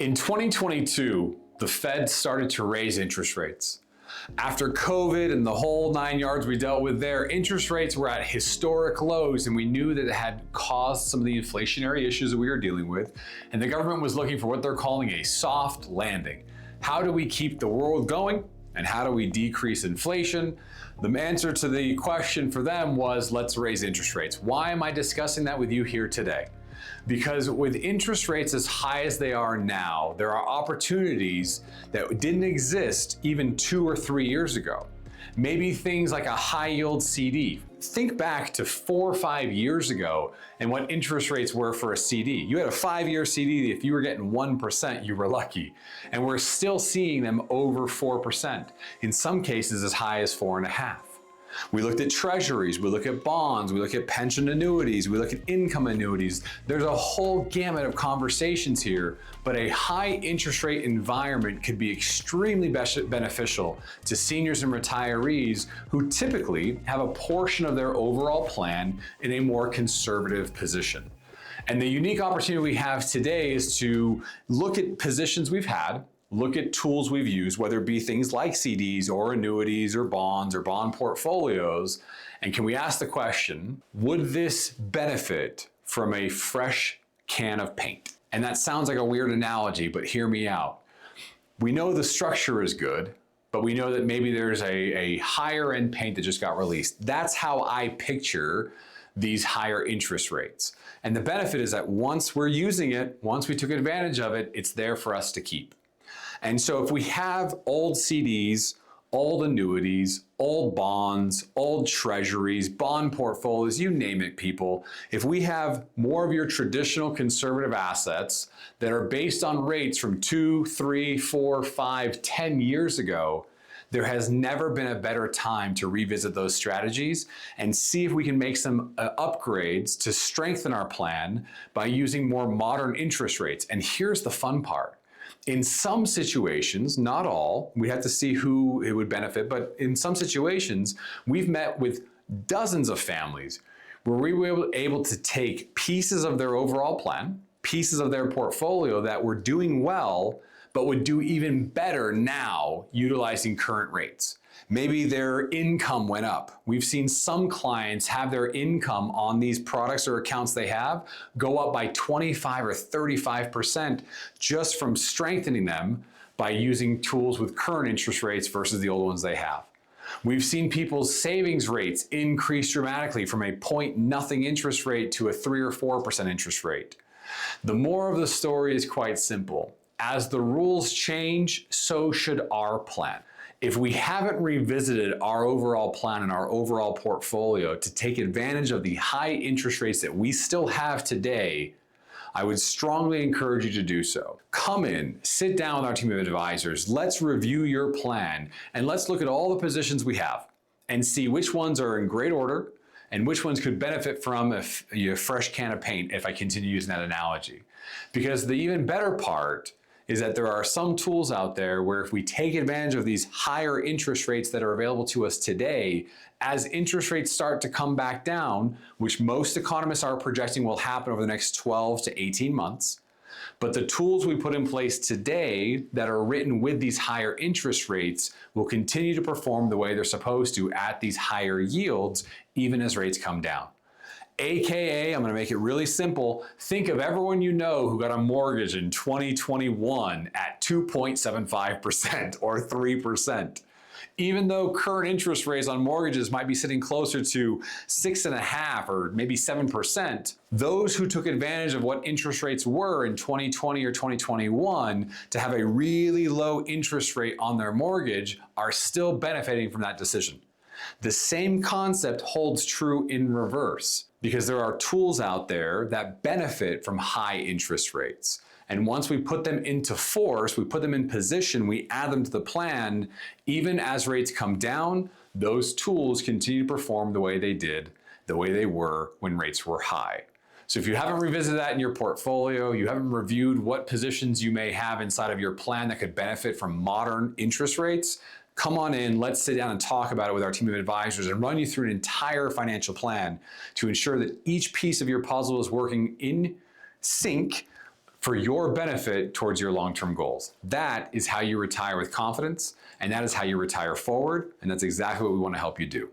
In 2022, the Fed started to raise interest rates. After COVID and the whole 9 yards we dealt with there, interest rates were at historic lows, and we knew that it had caused some of the inflationary issues that we were dealing with, and the government was looking for what they're calling a soft landing. How do we keep the world going, and how do we decrease inflation? The answer to the question for them was, let's raise interest rates. Why am I discussing that with you here today? Because with interest rates as high as they are now, there are opportunities that didn't exist even 2 or 3 years ago. Maybe things like a high yield CD. Think back to 4 or 5 years ago and what interest rates were for a CD. You had a 5-year CD, if you were getting 1%, you were lucky. And we're still seeing them over 4%, in some cases as high as 4.5%. We looked at treasuries, we look at bonds, we look at pension annuities, we look at income annuities. There's a whole gamut of conversations here, but a high interest rate environment could be extremely beneficial to seniors and retirees who typically have a portion of their overall plan in a more conservative position. And the unique opportunity we have today is to look at positions we've had, look at tools we've used, whether it be things like CDs or annuities or bonds or bond portfolios, and can we ask the question, would this benefit from a fresh can of paint? And that sounds like a weird analogy, but hear me out. We know the structure is good, but we know that maybe there's a higher end paint that just got released. That's how I picture these higher interest rates. And the benefit is that once we're using it, once we took advantage of it, it's there for us to keep. And so if we have old CDs, old annuities, old bonds, old treasuries, bond portfolios, you name it, people, if we have more of your traditional conservative assets that are based on rates from 2, 3, 4, 5, 10 years ago, there has never been a better time to revisit those strategies and see if we can make some upgrades to strengthen our plan by using more modern interest rates. And here's the fun part. In some situations, not all, we have to see who it would benefit, but in some situations, we've met with dozens of families where we were able to take pieces of their overall plan, pieces of their portfolio that were doing well, but would do even better now utilizing current rates. Maybe their income went up. We've seen some clients have their income on these products or accounts they have go up by 25 or 35% just from strengthening them by using tools with current interest rates versus the old ones they have. We've seen people's savings rates increase dramatically from a point nothing interest rate to a 3 or 4% interest rate. The moral of the story is quite simple. As the rules change, so should our plan. If we haven't revisited our overall plan and our overall portfolio to take advantage of the high interest rates that we still have today, I would strongly encourage you to do so. Come in, sit down with our team of advisors, let's review your plan, and let's look at all the positions we have and see which ones are in great order and which ones could benefit from a fresh can of paint, if I continue using that analogy. Because the even better part is that there are some tools out there where if we take advantage of these higher interest rates that are available to us today, as interest rates start to come back down, which most economists are projecting will happen over the next 12 to 18 months, but the tools we put in place today that are written with these higher interest rates will continue to perform the way they're supposed to at these higher yields, even as rates come down. AKA, I'm gonna make it really simple, think of everyone you know who got a mortgage in 2021 at 2.75% or 3%. Even though current interest rates on mortgages might be sitting closer to 6.5% or maybe 7%, those who took advantage of what interest rates were in 2020 or 2021 to have a really low interest rate on their mortgage are still benefiting from that decision. The same concept holds true in reverse, because there are tools out there that benefit from high interest rates. And once we put them into force, we put them in position, we add them to the plan, even as rates come down, those tools continue to perform the way they did, the way they were when rates were high. So if you haven't revisited that in your portfolio, you haven't reviewed what positions you may have inside of your plan that could benefit from modern interest rates, come on in, let's sit down and talk about it with our team of advisors and run you through an entire financial plan to ensure that each piece of your puzzle is working in sync for your benefit towards your long-term goals. That is how you retire with confidence, and that is how you retire forward, and that's exactly what we want to help you do.